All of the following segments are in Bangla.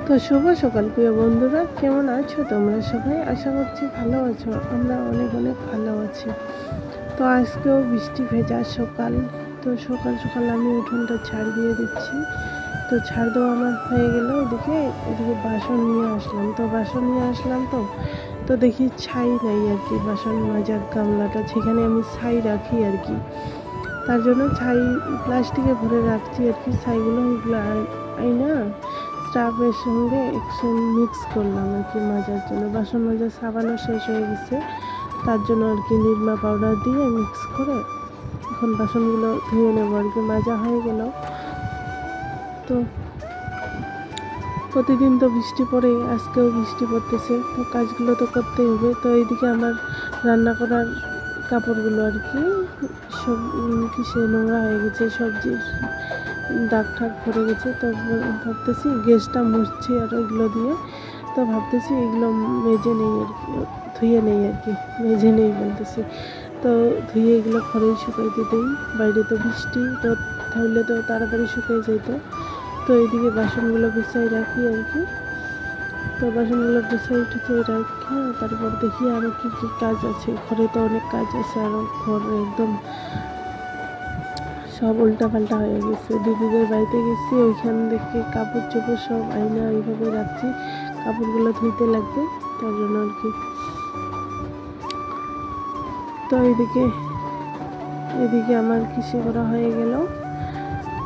তো শুভ সকাল প্রিয় বন্ধুরা, কেমন আছো তোমরা সবাই? আশা করছি ভালো আছো। আমরা অনেক অনেক ভালো আছি। তো আজকেও বৃষ্টি ভেজা সকাল। তো সকাল সকাল আমি উঠোনটা ঝাড় দিয়ে দিচ্ছি। তো ঝাড় দেওয়া আমার হয়ে গেল। এদিকে বাসন নিয়ে আসলাম। তো দেখি ছাই নাই আর কি, বাসন মাজার গামলাটা যেখানে আমি ছাই রাখি আর কি, তার জন্য ছাই প্লাস্টিকে ভরে রাখছি আর কি। ছাইগুলো ওইগুলো আইনা স্টাফের সঙ্গে একসঙ্গে মিক্স করলাম আর কি মাজার জন্য। বাসন মাজার সাবানও শেষ হয়ে গেছে, তার জন্য আর কি নিরমা পাউডার দিয়ে মিক্স করে এখন বাসনগুলো ধুয়ে নেবো আর কি। মাজা হয়ে গেল। তো প্রতিদিন তো বৃষ্টি পড়ে, আজকেও বৃষ্টি পড়তেছে, তো কাজগুলো তো করতেই হবে। তো এইদিকে আমার রান্না করার কাপড়গুলো আর কি সব কিসে নোংরা হয়ে গেছে, সবজির দাগ ঠাক ভরে গেছে। তো ভাবতেছি গ্যাসটা মুছছি আর ওইগুলো দিয়ে, তো ভাবতেছি এগুলো মেজে নেই আর কি, ধুয়ে নেই আর কি, মেজে নেই বলতেছি। তো ধুয়ে এগুলো ঘরেই শুকাইতে দিই। বাইরে তো বৃষ্টি, রোদ থাকলে তো তাড়াতাড়ি শুকিয়ে যেত। তো এইদিকে বাসনগুলো গুছাই রাখি আর কি। তো বাসনগুলো গুছাই টুছাই রাখি, তারপর দেখি আরও কী কী কাজ আছে। ঘরে তো অনেক কাজ আছে, আরও ঘর একদম সব উল্টাপাল্টা হয়ে গেছে। দিদিদের বাড়িতে গেছি, ওইখান থেকে কাপড় চোপড় সব আয়না এইভাবে রাখছি, কাপড়গুলো ধুইতে লাগবে, তার জন্য আর কি। তো এদিকে আমার কিসে করা হয়ে গেল।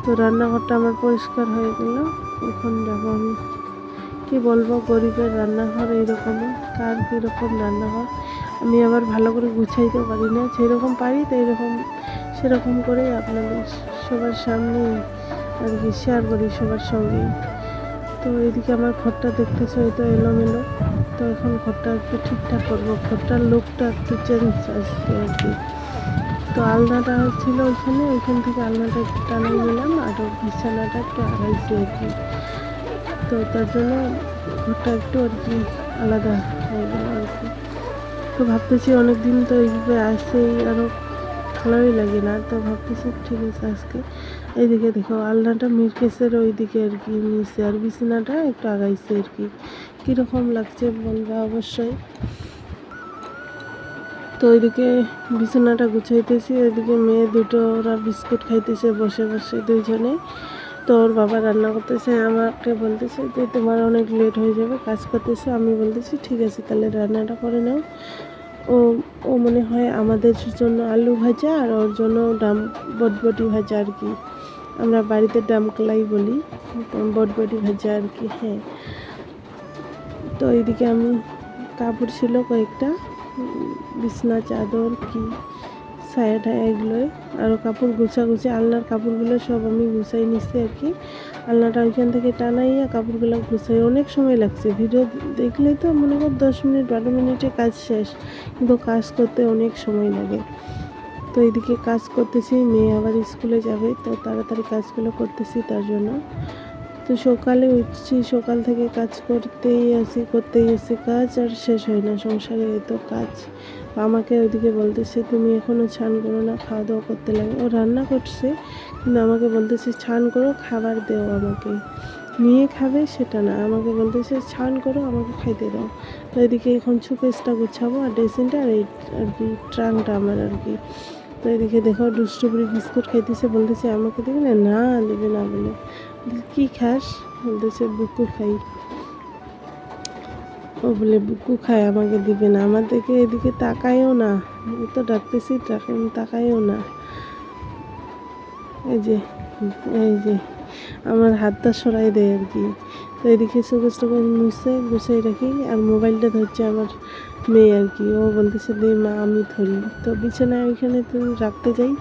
তো রান্নাঘরটা আমার পরিষ্কার হয়ে গেল। এখন যাব আমি, কি বলবো, গরিবের রান্নাঘর এইরকমই। কার কীরকম রান্নাঘর আমি আবার ভালো করে গুছাইতেও পারি না। যেরকম পারি তো সেরকম করে আপনাদের সবার সামনে আর কি শেয়ার করি সবার সঙ্গেই। তো এদিকে আমার ঘরটা দেখতেছে হয়তো এলোমেলো। তো এখন ঘরটা একটু ঠিকঠাক করবো, ঘরটার লুকটা একটু চেঞ্জ আসবে আর কি। তো আলনাটা ছিল ওইখান থেকে আলনাটা একটু টানাই নিলাম, আর বিছানাটা একটু আড়াইছি আর কি। তো তার জন্য ঘরটা একটু আর কি আলাদা হয়ে গেল আর কি। তো ভাবতেছি অনেকদিন তো এইভাবে আসেই, আরও ভালোই লাগে না। তো ভাবতেছি ঠিক আছে আজকে এইদিকে দেখো আলনাটা মিরকেসের ওইদিকে আর কি নিচে, আর বিছানাটা একটু আগাইছে আর কি। কীরকম লাগছে বলবা অবশ্যই। তো ওইদিকে বিছানাটা গুছাইতেছি, ওইদিকে মেয়ে দুটো ওরা বিস্কুট খাইতেছে বসে বসে দুইজনে। তো ওর বাবা রান্না করতেছে, আমাকে বলতেছে যে তোমার অনেক লেট হয়ে যাবে, কাজ করতেছে। আমি বলতেছি ঠিক আছে তাহলে রান্নাটা করে নাও। ও ও মনে হয় আমাদের জন্য আলু ভাজা আর ওর জন্য বটবটি ভাজা আর কি, আমরা বাড়িতে ডামকলাই বলি, বটবটি ভাজা আর কি। হ্যাঁ, তো এইদিকে আমি কাপড় ছিল কয়েকটা, বিছনা চাদর কি সায়া টায়া এগুলোই, আরও কাপড় গুছাগুছি, আলনার কাপড়গুলো সব আমি গুছাই নিচ্ছি আর কি। আলনাটা ওইখান থেকে টানাইয়া কাপড়গুলো গুছাই, অনেক সময় লাগছে। ভিডিও দেখলে তো মনে কর 10 মিনিট 12 মিনিটে কাজ শেষ, কিন্তু কাজ করতে অনেক সময় লাগে। তো এইদিকে কাজ করতেছি, মেয়ে আবার স্কুলে যাবে, তো তাড়াতাড়ি কাজগুলো করতেছি তার জন্য। তো সকালে উঠছি, সকাল থেকে কাজ করতেই আছি কাজ, আর শেষ হয় না। সংসারে এত কাজ। আমাকে ওইদিকে বলতেছে তুমি এখনও স্নান করো না, খাওয়া দাওয়া করতে লাগে। ও রান্না করছে কিন্তু আমাকে বলতেছে স্নান করো, খাবার দেও আমাকে, নিয়ে খাবে সেটা না, আমাকে বলতেছে স্নান করো, আমাকে খাইতে দাও। তো এদিকে এখন শোকেসটা গুছাবো, আর ড্রেসিংটা আর এই আর কি ট্রাঙ্কটা আমার আর কি। তো এদিকে দেখো দুষ্টুপুরি বিস্কুট খাইতেছে, বলতেছে আমাকে দেবে না, না দেবে না বলে। কি খাস? বলতেছে বুকু খাই। ও বলে বুকু খায়, আমাকে দিবে না। আমাদেরকে এদিকে তাকায়ও না, তো ডাকতেছি তাকায়ও না। এই যে আমার হাতটা সরাই দেয় আর কি। তো এদিকে চোখে গুছাই রাখি, আর মোবাইলটা ধরছে আমার মেয়ে আর কি। ও বলতেছে দে মা আমি ধরি। তো বিছানায় ওইখানে তো রাখতে যাই,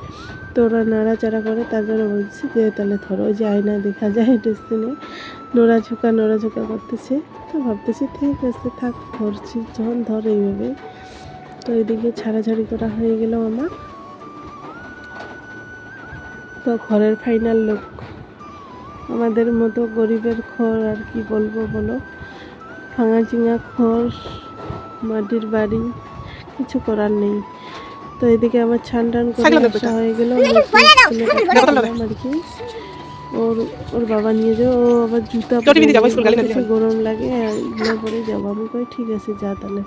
তো ওরা নাড়াচাড়া করে, তার জন্য বলছি যে তাহলে ধরো। ওই যে আয়না দেখা যায় ড্রেসিংয়ে নড়াঝোঁকা করতেছে। তো ভাবতেছি ঠিক আছে থাক, ধরছি যখন ধর এইভাবে। তো এদিকে ছাড়াছাড়ি করা হয়ে গেল আমার। তো ঘরের ফাইনাল লুক আমাদের মতো গরিবের ঘর, আর কি বলবো বলো, ভাঙা চিঙা ঘর, মাটির বাড়ি, কিছু করার নেই। তো এদিকে আমার ছান টান করে আসা হয়ে গেল আর কি। ওর ওর বাবা নিয়ে যাবে, ও আবার জুতা পরে বলতেছে গরম লাগে এগুলো পরে যাবো। আমি কই ঠিক আছে যা তাহলে,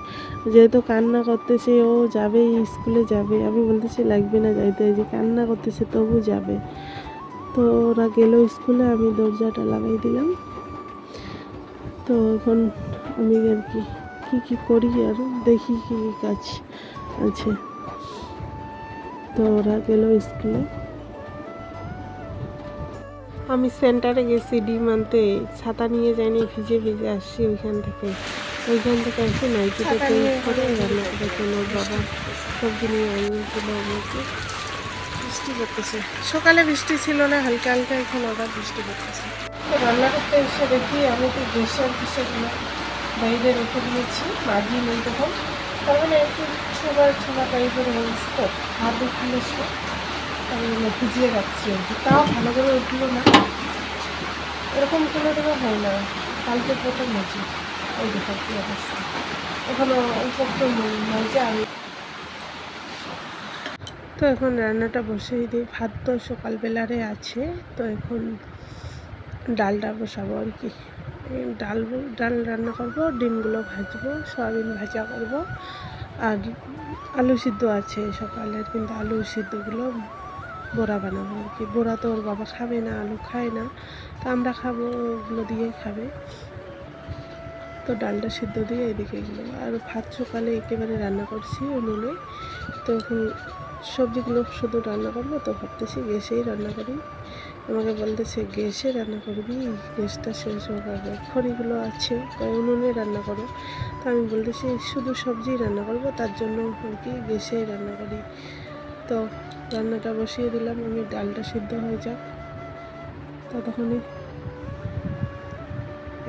যেহেতু কান্না করতেছে ও যাবে স্কুলে যাবে, আমি বলতেছি লাগবে না যাইতে, যে কান্না করতেছে তবু যাবে। তো ওরা গেল স্কুলে, আমি দরজাটা লাগাই দিলাম। তো এখন আমি আর কি কী কী করি আর দেখি কী কী কাজ আছে। তো ওরা গেল স্কুলে, আমি সেন্টারে গেছি ডিম আনতে, ছাতা নিয়ে যাইনি, ভিজে ভিজে আসছি ওইখান থেকে আসি নাইটিতে চেঞ্জ করে রান্না করেছেন ওর বাবা, সবজি নিয়ে আনিয়েছিল আমাকে। বৃষ্টি করতেছে, সকালে বৃষ্টি ছিল না, হালকা হালকা, এখন আবার বৃষ্টি করতেছে। তো রান্না করতে এসে দেখি আমি তো গ্যাসের বিষয়গুলো বাইরে রেখে দিয়েছি, মাগি নেই তখন, তার মানে একটু ছোবা ছোবা টাইপের হয়েছে, তো হাত উঠলে আমি ভিজিয়ে রাখছি আর কি, তাও ভালো করে উঠলো না, এরকম কোনো দিনও হয় না। কালকে প্রথম হয়েছে, ওই দেখো কী অবস্থা, এখনও অল্প একটু মজা। আমি তো এখন রান্নাটা বসিয়ে দিই, ভাত তো সকালবেলারে আছে, তো এখন ডালটা বসাবো আর কি। ডাল রান্না করবো, ডিমগুলো ভাজবো, সয়াবিন ভাজা করব, আর আলু সিদ্ধ আছে সকালের, কিন্তু আলু সিদ্ধগুলো বড়া বানাবো আর কি। বড়া তো ওর বাবা খাবে না, আলু খায় না, তো আমরা খাবো, ওগুলো দিয়ে খাবে। তো ডালটা সিদ্ধ দিয়ে এদিকে এগুলো, আর ভাত সকালে একেবারে রান্না করছি উনুনে। তো এখন সবজিগুলো শুধু রান্না করবো, তো ভাবতেছি গ্যাসেই রান্না করি। আমাকে বলতেছে গ্যাসে রান্না করবি, গ্যাসটা শেষ হয়ে যাবে, খড়িগুলো আছে, তো উনুনে রান্না করো। তো আমি বলতেছি শুধু সবজি রান্না করবো, তার জন্য আর কি গ্যাসেই রান্না করি। তো রান্নাটা বসিয়ে দিলাম, আমি ডালটা সিদ্ধ হয়ে যাক ততক্ষণে।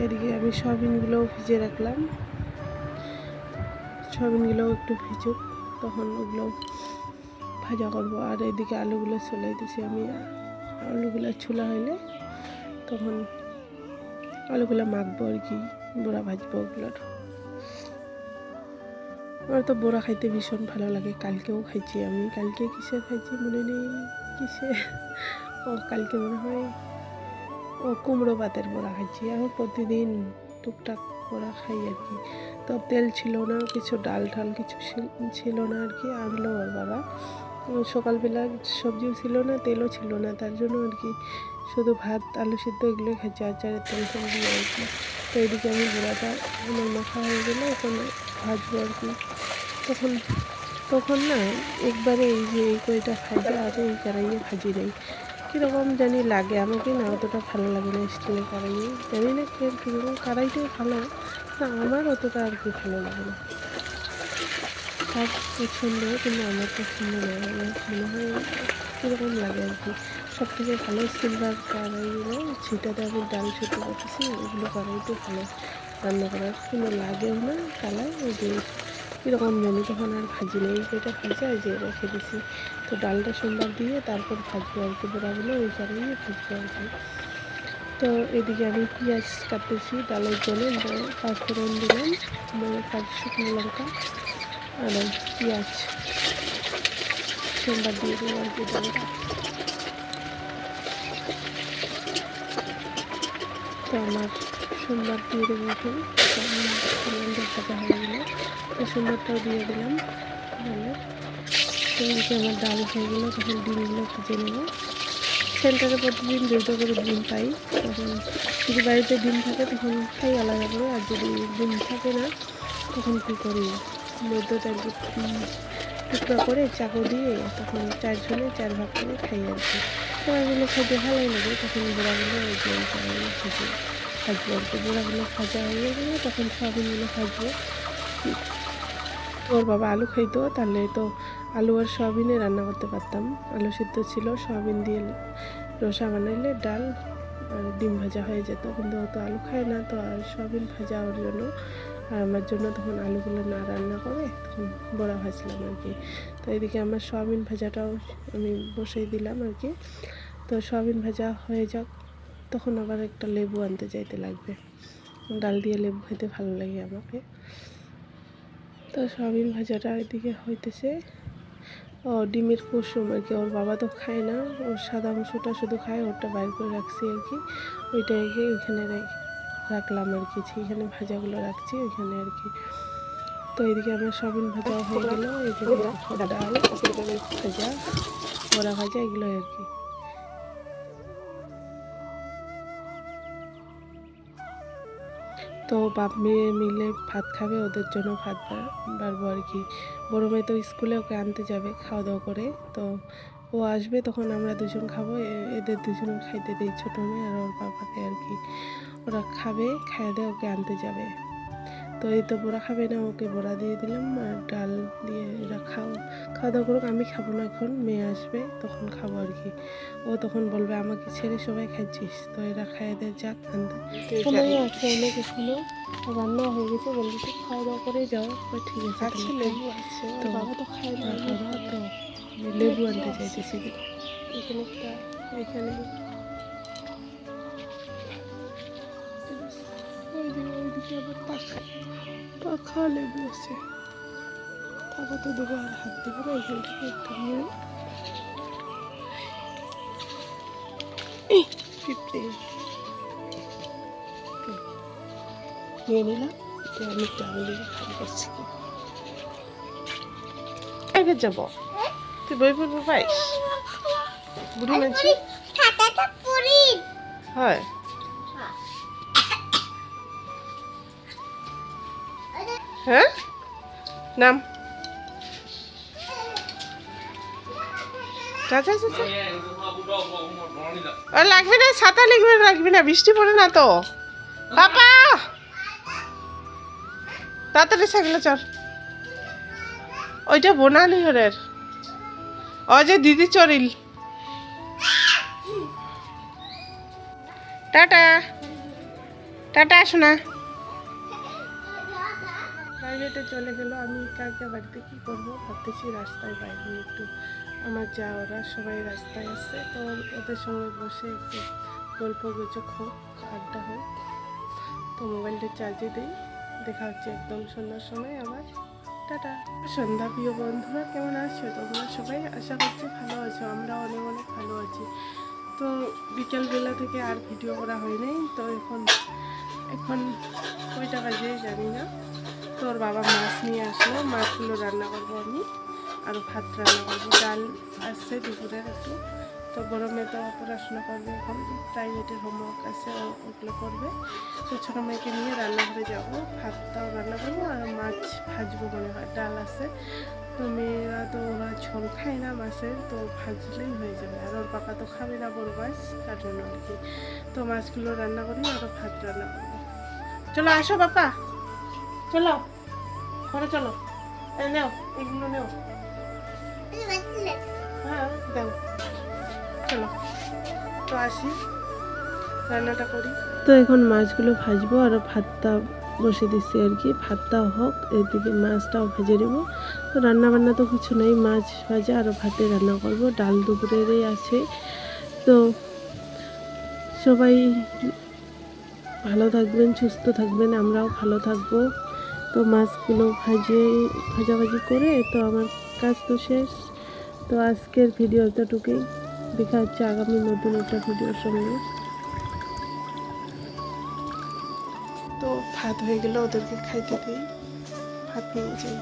এদিকে আমি সয়াবিনগুলোও ভিজে রাখলাম, সয়াবিনগুলোও একটু ভিজুক, তখন ওগুলো ভাজা করবো। আর এদিকে আলুগুলো ছুলে দিছি আমি, আলুগুলো ছোলা হইলে তখন আলুগুলো মাখবো আর কি, বড়া ভাজবো ওগুলোর। আমার তো বড়া খাইতে ভীষণ ভালো লাগে, কালকেও খাইছি আমি, কালকে কিসে খাইছি মনে নেই, কিসে, ও কালকে মনে হয় ও কুমড়ো পাতের বড়া খাইছি। আমি প্রতিদিন টুকটাক বড়া খাই আর কি। তো তেল ছিল না, কিছু ডাল ঠাল কিছু ছিল না আর কি, আনলো ওর বাবা। সকালবেলা সবজিও ছিল না, তেলও ছিল না, তার জন্য আর কি শুধু ভাত আলু সিদ্ধ এগুলোই খাইছি, আচারের তেল ফেল দিয়ে আর কি। তো এদিকে আমি বড়াটা আমার মাখা হয়ে গেলে এখন ভাজবো আর কি। তখন তখন না একবারে এই যে এই কইটা ভাজা আর এই কড়াইয়ে ভাজি নেই, কীরকম জানি লাগে, আমাকে না অতটা ভালো লাগে না স্টিলের কড়াইয়ে, জানি না কীরকম, কড়াইটাই ভালো না, আমার অতটা আর কি ভালো লাগে না। তার পছন্দ, কিন্তু আমার পছন্দ নয়, আমার মনে হয় কীরকম লাগে আর কি। সব থেকে ভালো সিলভার কড়াইগুলো, সেটাতে আমি ডাল সিদ্ধ করতেছি, ওগুলো কড়াইতে ভালো রান্না করার, কোনো লাগেও না তালায়, ওই যে কীরকম জানি, তখন আর ভাজি নেই, যেটা ভাজা ওই যে রেখে দিছি। তো ডালটা সোমবার দিয়ে তারপর ভাজবো আর কি, বড়াগুলো ওই কড়াইয়ে ভাজবো আর কি। তো এদিকে আমি পেঁয়াজ কাটতেছি ডালের জন্য, পাঁচফোড়ন দিলাম, 5 শুকনো লঙ্কা আর পেঁয়াজ সোমবার দিয়ে দিলাম আর কি ডালটা। তো আমার সোমবার দিয়ে দেবো এখন, ভাজা হয়ে গেলো, তো সোমবারটাও দিয়ে দিলাম ডালে। তো এদিকে আমার ডাল হয়ে গেলো, তখন ডিমগুলো ভেজে নেবো। সেন্টারে প্রতিদিন 2টা করে ডিম পাই, তখন যদি বাড়িতে ডিম থাকে তখন খাই আলাদা করে, আর যদি ডিম থাকে না তখন কী করি, মধ্যটা আর কি টুকরা করে চাকু দিয়ে তখন 4 জনে 4 ভাগ করে খাই আর কি। বড়াগুলো খাইতে ভালোই লাগে, তখন বড়াগুলো ওই যে ভাজবো আর কি। বড়াগুলো ভাজা হয়ে গেলে তখন সয়াবিনগুলো ভাজবো। ওর বাবা আলু খাইতো, তাহলে তো আলু আর সয়াবিনে রান্না করতে পারতাম, আলু সিদ্ধ ছিল, সয়াবিন দিয়ে রসা বানাইলে ডাল আর ডিম ভাজা হয়ে যেত, কিন্তু ও তো আলু খায় না, তো আর সয়াবিন ভাজা ওর জন্য আর আমার জন্য তখন আলুগুলো না রান্না করে তখন বড়া ভাজলাম আর কি। তো এদিকে আমার সয়াবিন ভাজাটাও আমি বসিয়ে দিলাম আর কি। তো সয়াবিন ভাজা হয়ে যাক, তখন আবার একটা লেবু আনতে চাইতে লাগবে, ডাল দিয়ে লেবু খেতে ভালো লাগে আমাকে। তো সয়াবিন ভাজাটা এদিকে হইতেছে, ডিমের কুসুম আর কি। ওর বাবা তো খায় না, ওর সাদা অংশটা শুধু খায়, ওরটা বাইর করে রাখছি আর কি। ওইটাকে ওইখানে রাখলাম আর কি, এখানে ভাজাগুলো রাখছি ওইখানে আর কি। তো এদিকে আমার সবিন ভাজা হয়ে গেল, এদিকে ডাল ভাজা, বড়া ভাজা, এগুলো আর কি। তো বাপ মেয়ে মিলে ভাত খাবে, ওদের জন্য ভাত বাড়বো আর কি। বড় মেয়ে তো স্কুলে, ওকে আনতে যাবে খাওয়া দাওয়া করে। তো ও আসবে তখন আমরা দুজন খাবো, এদের দুজন খাইতে দিই, ছোটো মেয়ে আর ওর বাবাকে আর কি। ওরা খাবে, খাইয়ে দিয়ে ওকে আনতে যাবে। তো এই তো বড়া খাবে না, ওকে বড়া দিয়ে দিলাম আর ডাল দিয়ে। এরা খাওয়া দাওয়া করুক, আমি খাবো না এখন, মেয়ে আসবে তখন খাবো আর কি। ও তখন বলবে আমাকে ছেড়ে সবাই খাচ্ছিস। তো এরা খাইয়ে দিয়ে যাক আনতে। সময়ও আছে অনেক, এখনো রান্না হয়ে গেছে, বলতেছে খাওয়া দাওয়া করে যাও। ঠিক আছে, লেবু আছে, তো বাবা তো খায় না, তো লেবু আনতে চাইতেছি এখানে একটা, এখানে ওইদিকে আবার পাখা লেবু আছে। থাকো তো দেবো, আর হাত দেবো না, এখান থেকে একটা নিয়ে নিয়ে নিলাম। আমি টাউনে খালি করছি, আগে যাবো। তুই বই পড়বো পাইস, বুড়ি মাঝি হয়। হ্যাঁ নাম লাগবে না, ছাতা লাগবে না, বৃষ্টি পড়ে না তো। পাপা তাড়াতাড়ি সাইকেলে চল। ওইটা বোনালি হরের, ও যে দিদি চরিল। টাটা টাটা, আসো না। প্রাইভেটে চলে গেল, আমি কালকে বাড়িতে কী করবো ভাবতেছি, রাস্তায় বাইরে একটু। আমার যা ওরা সবাই রাস্তায় আছে, তো ওদের সঙ্গে বসে একটু গল্প গুজব হোক, আড্ডা হোক। তো মোবাইলটা চার্জে দিই, দেখা হচ্ছে একদম সন্ধ্যার সময় আবার। টাটা। সন্ধ্যা প্রিয় বন্ধুরা, কেমন আছো তোমরা সবাই? আশা করছি ভালো আছো, আমরা অনেক অনেক ভালো আছি। তো বিকেলবেলা থেকে আর ভিডিও করা হয় নাই। তো এখন কয়টা বাজে জানি না। তোর বাবা মাছ নিয়ে আসলো, মাছগুলো রান্না করবো আমি, আর ভাত রান্না করবো। ডাল আসছে দুপুরের একটু। তো বড় মেয়ে তো পড়াশোনা করবে, এখন প্রাইভেটের হোমওয়ার্ক আছে, ওগুলো করবে। তো ছোটো মেয়েকে নিয়ে রান্নাঘরে যাবো, ভাতটাও রান্না করবো আর মাছ ভাজবো মনে হয়। ডাল আছে, তো মেয়েরা তো ওরা ঝোল খায় না মাছের, তো ভাজলেই হয়ে যাবে। আর ওর পাপা তো খাবে না বড় মাছ, তার জন্য আর কি। তো মাছগুলো রান্না করি আর ভাত রান্না করবো। চলো আসো বাপা, চলো ঘরে চলো। নেও এগুলো নেও, হ্যাঁ দাও, চলো। তো আসি, রান্নাটা করি। তো এখন মাছগুলো ভাজবো আর ভাতটা বসে দিচ্ছি আর কি। ভাতটা হোক, এদিকে মাছটাও ভেজে নেবো। তো রান্না বান্না তো কিছু নেই, মাছ ভাজা আর ভাতে রান্না করব। ডাল দুপুরেরই আছে। তো সবাই ভালো থাকবেন, সুস্থ থাকবেন, আমরাও ভালো থাকবো। তো মাছগুলো ভাজাভাজি করে তো আমার কাজ তো শেষ। তো আজকের ভিডিও এতটুকুই, দেখা হচ্ছে আগামী নতুন একটা ভিডিওর সঙ্গে। তো ভাত হয়ে গেলে ওদেরকে খাইতে দিই, ভাত নিয়ে যাই।